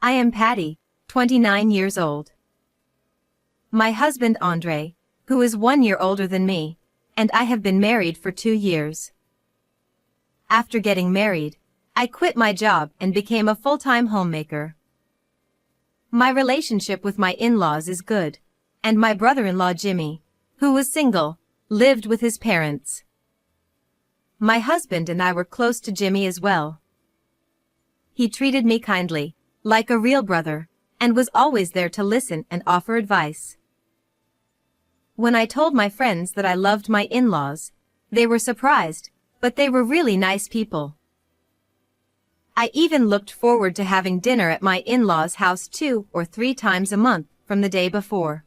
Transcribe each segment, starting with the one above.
I am Patty, 29 years old. My husband Andre, who is 1 year older than me, and I have been married for 2 years. After getting married, I quit my job and became a full-time homemaker. My relationship with my in-laws is good, and my brother-in-law Jimmy, who was single, lived with his parents. My husband and I were close to Jimmy as well. He treated me kindly, like a real brother, and was always there to listen and offer advice. When I told my friends that I loved my in-laws, they were surprised, but they were really nice people. I even looked forward to having dinner at my in-laws' house 2 or 3 times a month from the day before.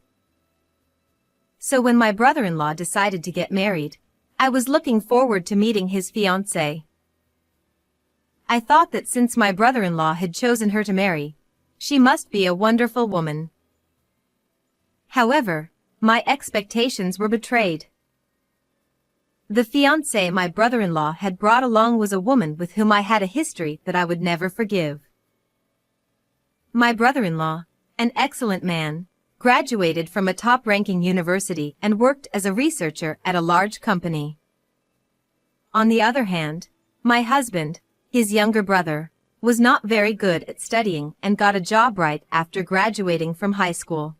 So when my brother-in-law decided to get married, I was looking forward to meeting his fiancée. I thought that since my brother-in-law had chosen her to marry, she must be a wonderful woman. However, my expectations were betrayed. The fiancée my brother-in-law had brought along was a woman with whom I had a history that I would never forgive. My brother-in-law, an excellent man, graduated from a top-ranking university and worked as a researcher at a large company. On the other hand, my husband, his younger brother, was not very good at studying and got a job right after graduating from high school.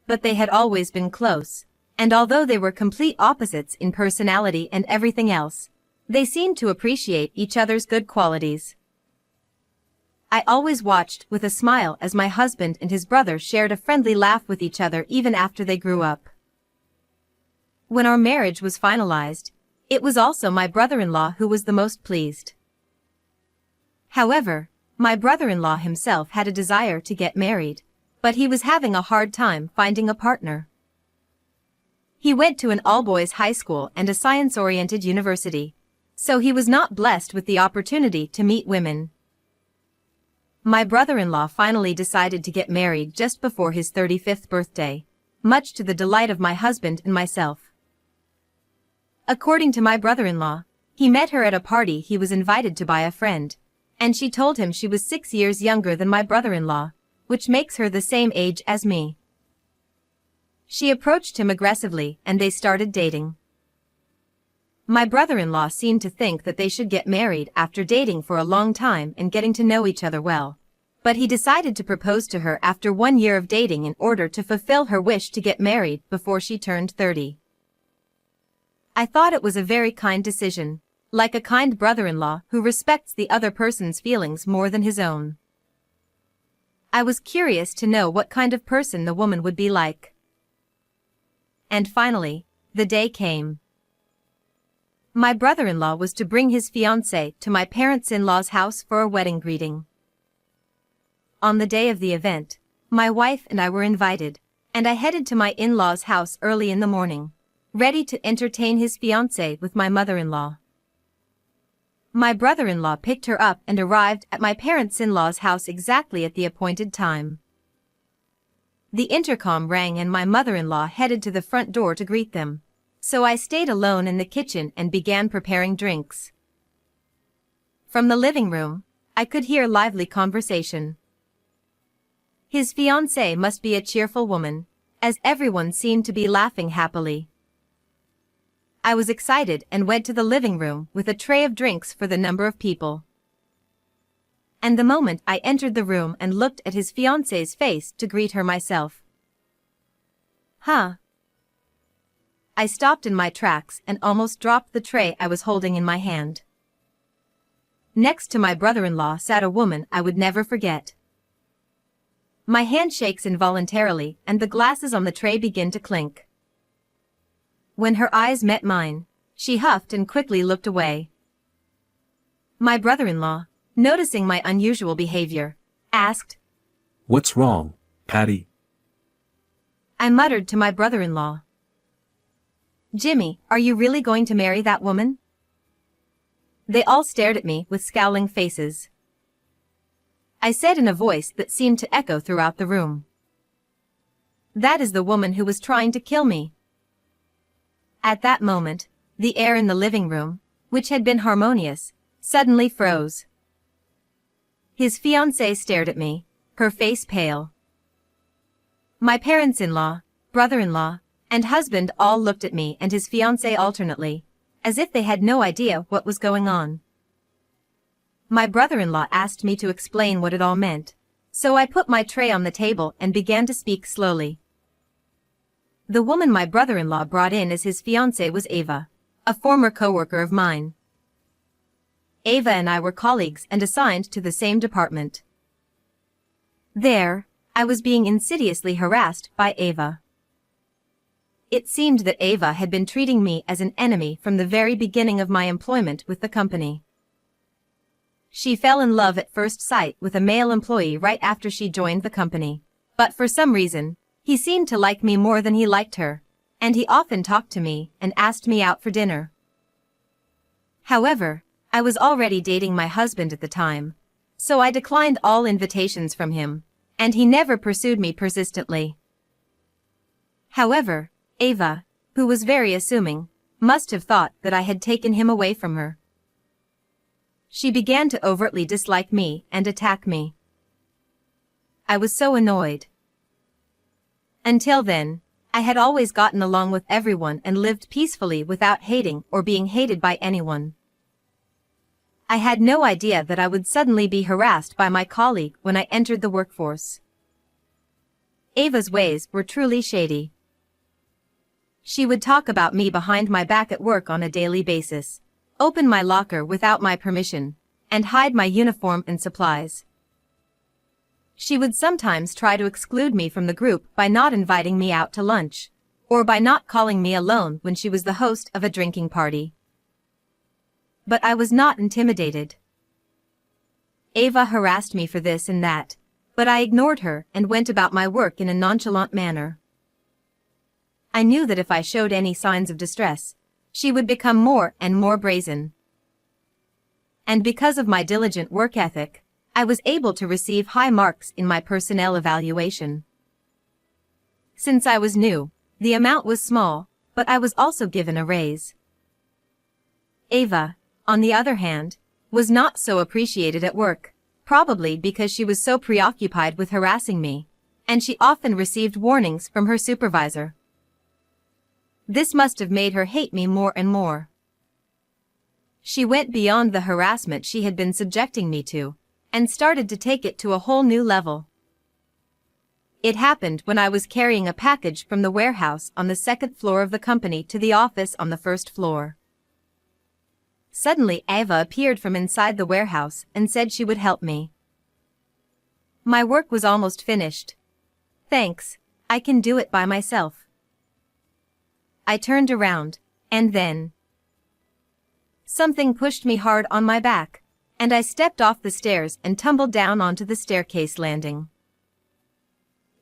But they had always been close, and although they were complete opposites in personality and everything else, they seemed to appreciate each other's good qualities. I always watched with a smile as my husband and his brother shared a friendly laugh with each other even after they grew up. When our marriage was finalized, it was also my brother-in-law who was the most pleased. However, my brother-in-law himself had a desire to get married, but he was having a hard time finding a partner. He went to an all-boys high school and a science-oriented university, so he was not blessed with the opportunity to meet women. My brother-in-law finally decided to get married just before his 35th birthday, much to the delight of my husband and myself. According to my brother-in-law, he met her at a party he was invited to by a friend, and she told him she was 6 years younger than my brother-in-law, which makes her the same age as me. She approached him aggressively and they started dating. My brother-in-law seemed to think that they should get married after dating for a long time and getting to know each other well, but he decided to propose to her after 1 year of dating in order to fulfill her wish to get married before she turned 30. I thought it was a very kind decision, like a kind brother-in-law who respects the other person's feelings more than his own. I was curious to know what kind of person the woman would be like. And finally, the day came. My brother-in-law was to bring his fiancée to my parents-in-law's house for a wedding greeting. On the day of the event, my wife and I were invited, and I headed to my in-law's house early in the morning, ready to entertain his fiancée with my mother-in-law. My brother-in-law picked her up and arrived at my parents-in-law's house exactly at the appointed time. The intercom rang and my mother-in-law headed to the front door to greet them, so I stayed alone in the kitchen and began preparing drinks. From the living room, I could hear lively conversation. His fiancée must be a cheerful woman, as everyone seemed to be laughing happily. I was excited and went to the living room with a tray of drinks for the number of people. And the moment I entered the room and looked at his fiancée's face to greet her myself. Huh? I stopped in my tracks and almost dropped the tray I was holding in my hand. Next to my brother-in-law sat a woman I would never forget. My hand shakes involuntarily and the glasses on the tray begin to clink. When her eyes met mine, she huffed and quickly looked away. My brother-in-law, noticing my unusual behavior, asked, "What's wrong, Patty?" I muttered to my brother-in-law, "Jimmy, are you really going to marry that woman?" They all stared at me with scowling faces. I said in a voice that seemed to echo throughout the room, "That is the woman who was trying to kill me." At that moment, the air in the living room, which had been harmonious, suddenly froze. His fiancée stared at me, her face pale. My parents-in-law, brother-in-law, and husband all looked at me and his fiancée alternately, as if they had no idea what was going on. My brother-in-law asked me to explain what it all meant, so I put my tray on the table and began to speak slowly. The woman my brother-in-law brought in as his fiancée was Ava, a former co-worker of mine. Ava and I were colleagues and assigned to the same department. There, I was being insidiously harassed by Ava. It seemed that Ava had been treating me as an enemy from the very beginning of my employment with the company. She fell in love at first sight with a male employee right after she joined the company, but for some reason, he seemed to like me more than he liked her, and he often talked to me and asked me out for dinner. However, I was already dating my husband at the time, so I declined all invitations from him, and he never pursued me persistently. However, Ava, who was very assuming, must have thought that I had taken him away from her. She began to overtly dislike me and attack me. I was so annoyed. Until then, I had always gotten along with everyone and lived peacefully without hating or being hated by anyone. I had no idea that I would suddenly be harassed by my colleague when I entered the workforce. Ava's ways were truly shady. She would talk about me behind my back at work on a daily basis, open my locker without my permission, and hide my uniform and supplies. She would sometimes try to exclude me from the group by not inviting me out to lunch, or by not calling me alone when she was the host of a drinking party. But I was not intimidated. Ava harassed me for this and that, but I ignored her and went about my work in a nonchalant manner. I knew that if I showed any signs of distress, she would become more and more brazen. And because of my diligent work ethic, I was able to receive high marks in my personnel evaluation. Since I was new, the amount was small, but I was also given a raise. Ava, on the other hand, was not so appreciated at work, probably because she was so preoccupied with harassing me, and she often received warnings from her supervisor. This must have made her hate me more and more. She went beyond the harassment she had been subjecting me to, and started to take it to a whole new level. It happened when I was carrying a package from the warehouse on the second floor of the company to the office on the first floor. Suddenly Ava appeared from inside the warehouse and said she would help me. My work was almost finished. Thanks, I can do it by myself. I turned around, and then something pushed me hard on my back, and I stepped off the stairs and tumbled down onto the staircase landing.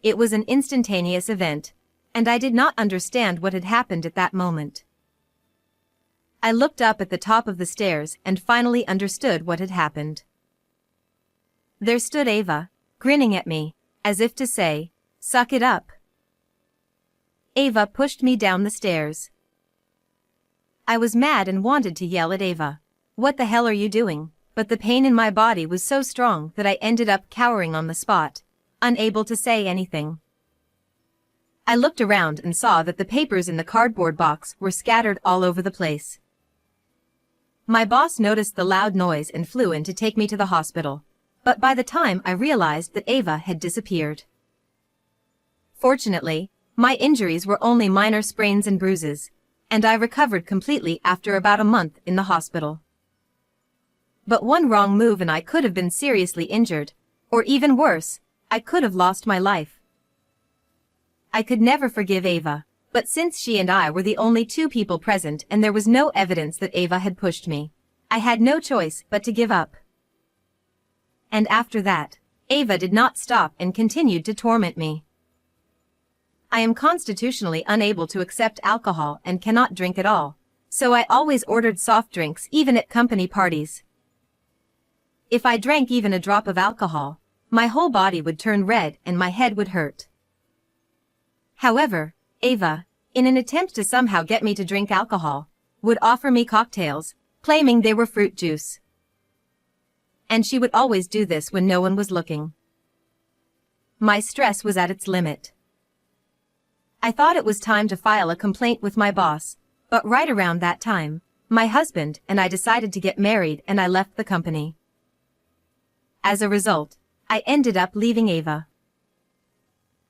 It was an instantaneous event, and I did not understand what had happened at that moment. I looked up at the top of the stairs and finally understood what had happened. There stood Ava, grinning at me, as if to say, "Suck it up." Ava pushed me down the stairs. I was mad and wanted to yell at Ava, "What the hell are you doing?" But the pain in my body was so strong that I ended up cowering on the spot, unable to say anything. I looked around and saw that the papers in the cardboard box were scattered all over the place. My boss noticed the loud noise and flew in to take me to the hospital, but by the time I realized that Ava had disappeared. Fortunately, my injuries were only minor sprains and bruises, and I recovered completely after about a month in the hospital. But one wrong move and I could have been seriously injured, or even worse, I could have lost my life. I could never forgive Ava, but since she and I were the only two people present and there was no evidence that Ava had pushed me, I had no choice but to give up. And after that, Ava did not stop and continued to torment me. I am constitutionally unable to accept alcohol and cannot drink at all, so I always ordered soft drinks even at company parties. If I drank even a drop of alcohol, my whole body would turn red and my head would hurt. However, Ava, in an attempt to somehow get me to drink alcohol, would offer me cocktails, claiming they were fruit juice. and she would always do this when no one was looking. My stress was at its limit. I thought it was time to file a complaint with my boss, but right around that time, my husband and I decided to get married and I left the company. As a result, I ended up leaving Ava.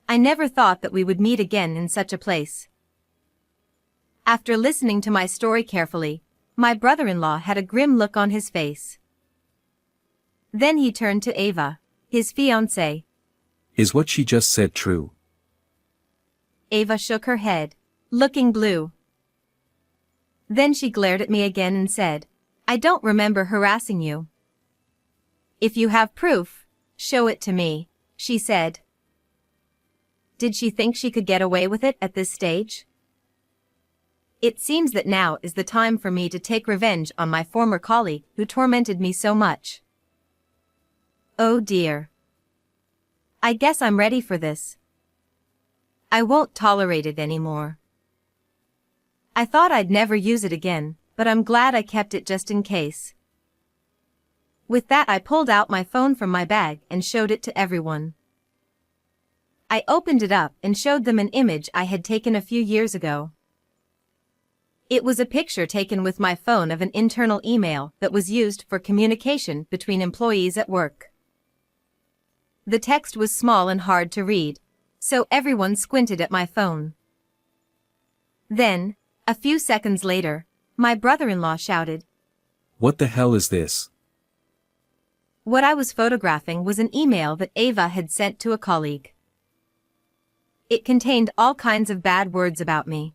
I never thought that we would meet again in such a place. After listening to my story carefully, my brother-in-law had a grim look on his face. Then he turned to Ava, his fiancée. Is what she just said true? Ava shook her head, looking blue. Then she glared at me again and said, I don't remember harassing you. If you have proof, show it to me, she said. Did she think she could get away with it at this stage? It seems that now is the time for me to take revenge on my former colleague who tormented me so much. Oh dear. I guess I'm ready for this. I won't tolerate it anymore. I thought I'd never use it again, but I'm glad I kept it just in case. With that, I pulled out my phone from my bag and showed it to everyone. I opened it up and showed them an image I had taken a few years ago. It was a picture taken with my phone of an internal email that was used for communication between employees at work. The text was small and hard to read, so everyone squinted at my phone. Then, a few seconds later, my brother-in-law shouted, What the hell is this? What I was photographing was an email that Ava had sent to a colleague. It contained all kinds of bad words about me.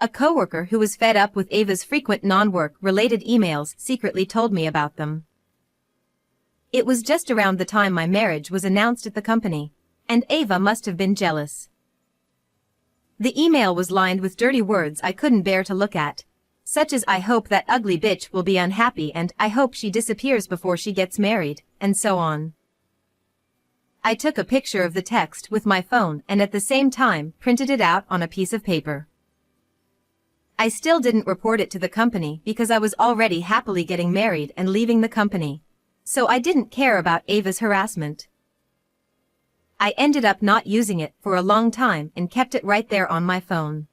A coworker who was fed up with Ava's frequent non-work-related emails secretly told me about them. It was just around the time my marriage was announced at the company, and Ava must have been jealous. The email was lined with dirty words I couldn't bear to look at, such as I hope that ugly bitch will be unhappy and I hope she disappears before she gets married, and so on. I took a picture of the text with my phone and at the same time printed it out on a piece of paper. I still didn't report it to the company because I was already happily getting married and leaving the company, so I didn't care about Ava's harassment. I ended up not using it for a long time and kept it right there on my phone.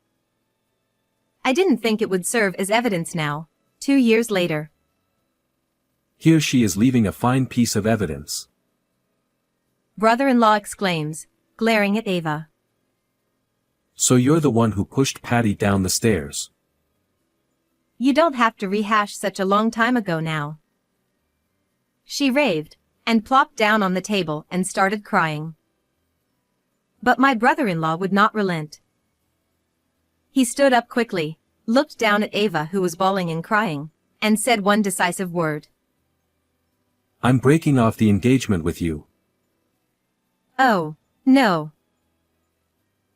I didn't think it would serve as evidence now, 2 years later. Here she is leaving a fine piece of evidence. Brother-in-law exclaims, glaring at Ava. So you're the one who pushed Patty down the stairs. You don't have to rehash such a long time ago now. She raved, and plopped down on the table and started crying. But my brother-in-law would not relent. He stood up quickly, looked down at Ava who was bawling and crying, and said one decisive word. I'm breaking off the engagement with you. Oh, no.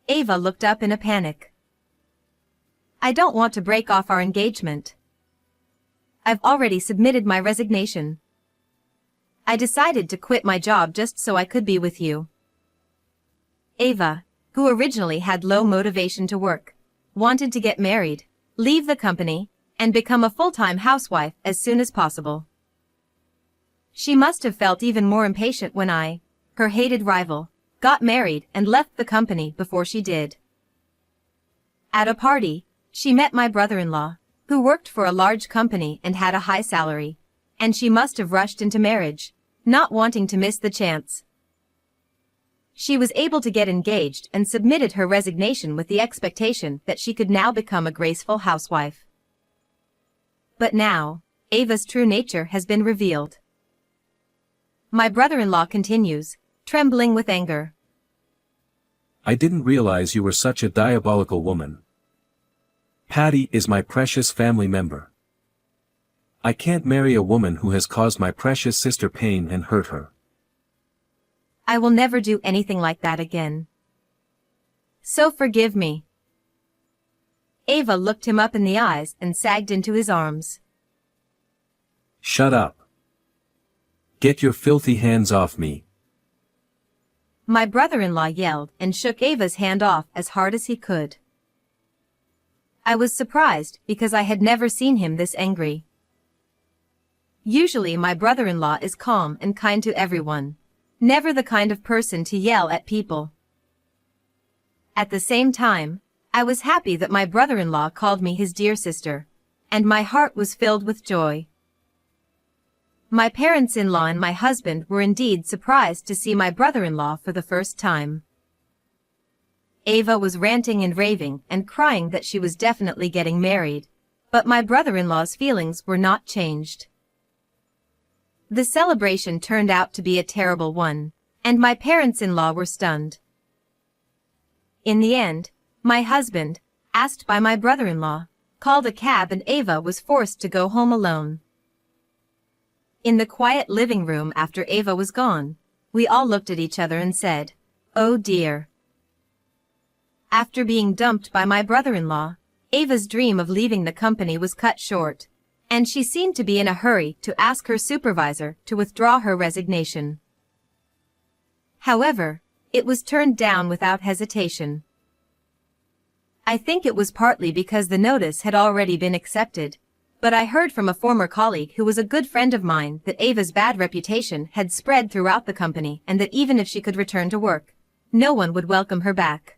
Ava looked up in a panic. I don't want to break off our engagement. I've already submitted my resignation. I decided to quit my job just so I could be with you. Ava, who originally had low motivation to work, wanted to get married, leave the company, and become a full-time housewife as soon as possible. She must have felt even more impatient when I, her hated rival, got married and left the company before she did. At a party, she met my brother-in-law, who worked for a large company and had a high salary, and she must have rushed into marriage, not wanting to miss the chance. She was able to get engaged and submitted her resignation with the expectation that she could now become a graceful housewife. But now, Ava's true nature has been revealed. My brother-in-law continues, trembling with anger. I didn't realize you were such a diabolical woman. Patty is my precious family member. I can't marry a woman who has caused my precious sister pain and hurt her. I will never do anything like that again. So forgive me. Ava looked him up in the eyes and sagged into his arms. Shut up. Get your filthy hands off me. My brother-in-law yelled and shook Ava's hand off as hard as he could. I was surprised because I had never seen him this angry. Usually my brother-in-law is calm and kind to everyone. Never the kind of person to yell at people. At the same time, I was happy that my brother-in-law called me his dear sister, and my heart was filled with joy. My parents-in-law and my husband were indeed surprised to see my brother-in-law for the first time. Ava was ranting and raving and crying that she was definitely getting married, but my brother-in-law's feelings were not changed. The celebration turned out to be a terrible one, and my parents-in-law were stunned. In the end, my husband, asked by my brother-in-law, called a cab and Ava was forced to go home alone. In the quiet living room after Ava was gone, we all looked at each other and said, "Oh dear." After being dumped by my brother-in-law, Ava's dream of leaving the company was cut short, and she seemed to be in a hurry to ask her supervisor to withdraw her resignation. However, it was turned down without hesitation. I think it was partly because the notice had already been accepted, but I heard from a former colleague who was a good friend of mine that Ava's bad reputation had spread throughout the company and that even if she could return to work, no one would welcome her back.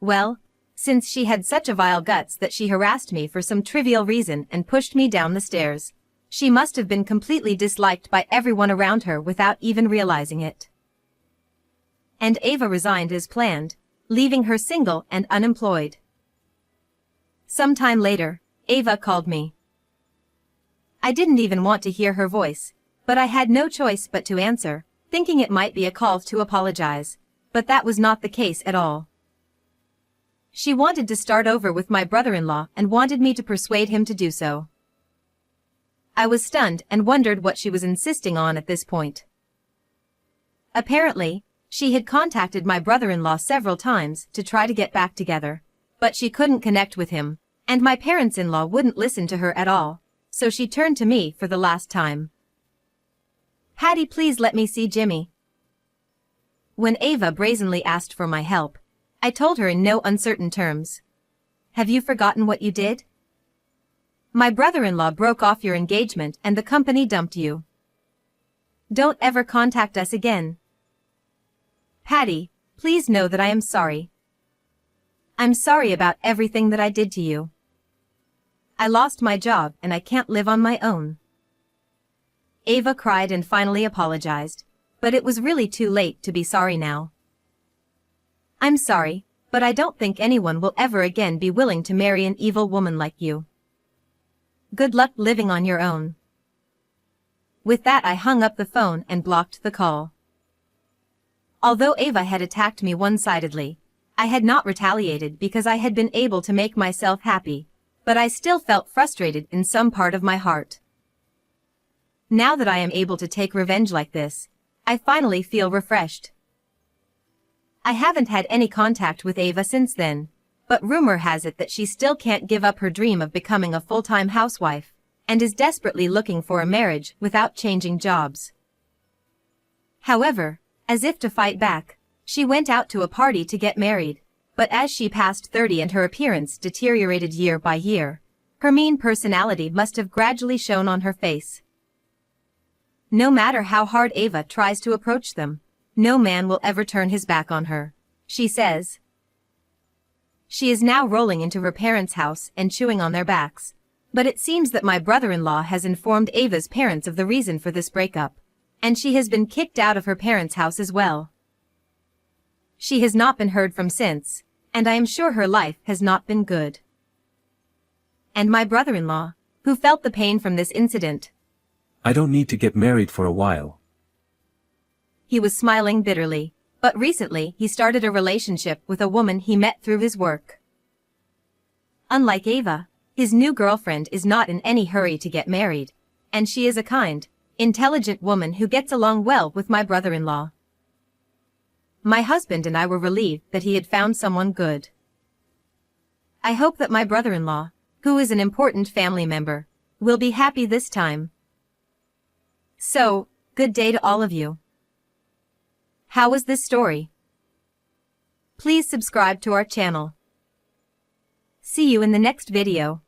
Well, since she had such a vile guts that she harassed me for some trivial reason and pushed me down the stairs, she must have been completely disliked by everyone around her without even realizing it. And Ava resigned as planned, leaving her single and unemployed. Some time later, Ava called me. I didn't even want to hear her voice, but I had no choice but to answer, thinking it might be a call to apologize, but that was not the case at all. She wanted to start over with my brother-in-law and wanted me to persuade him to do so. I was stunned and wondered what she was insisting on at this point. Apparently, she had contacted my brother-in-law several times to try to get back together, but she couldn't connect with him, and my parents-in-law wouldn't listen to her at all, so she turned to me for the last time. "Patty, please let me see Jimmy." When Ava brazenly asked for my help, I told her in no uncertain terms. "Have you forgotten what you did? My brother-in-law broke off your engagement and the company dumped you. Don't ever contact us again. Patty, please know that I am sorry. I'm sorry about everything that I did to you. I lost my job and I can't live on my own." Ava cried and finally apologized, but it was really too late to be sorry now. "I'm sorry, but I don't think anyone will ever again be willing to marry an evil woman like you. Good luck living on your own." With that I hung up the phone and blocked the call. Although Ava had attacked me one-sidedly, I had not retaliated because I had been able to make myself happy, but I still felt frustrated in some part of my heart. Now that I am able to take revenge like this, I finally feel refreshed. I haven't had any contact with Ava since then, but rumor has it that she still can't give up her dream of becoming a full-time housewife, and is desperately looking for a marriage without changing jobs. However, as if to fight back, she went out to a party to get married, but as she passed 30 and her appearance deteriorated year by year, her mean personality must have gradually shown on her face. No matter how hard Ava tries to approach them, no man will ever turn his back on her, she says. She is now rolling into her parents' house and chewing on their backs, but it seems that my brother-in-law has informed Ava's parents of the reason for this breakup, and she has been kicked out of her parents' house as well. She has not been heard from since, and I am sure her life has not been good. And my brother-in-law, who felt the pain from this incident, "I don't need to get married for a while." He was smiling bitterly, but recently he started a relationship with a woman he met through his work. Unlike Ava, his new girlfriend is not in any hurry to get married, and she is a kind, intelligent woman who gets along well with my brother-in-law. My husband and I were relieved that he had found someone good. I hope that my brother-in-law, who is an important family member, will be happy this time. So, good day to all of you. How was this story? Please subscribe to our channel. See you in the next video.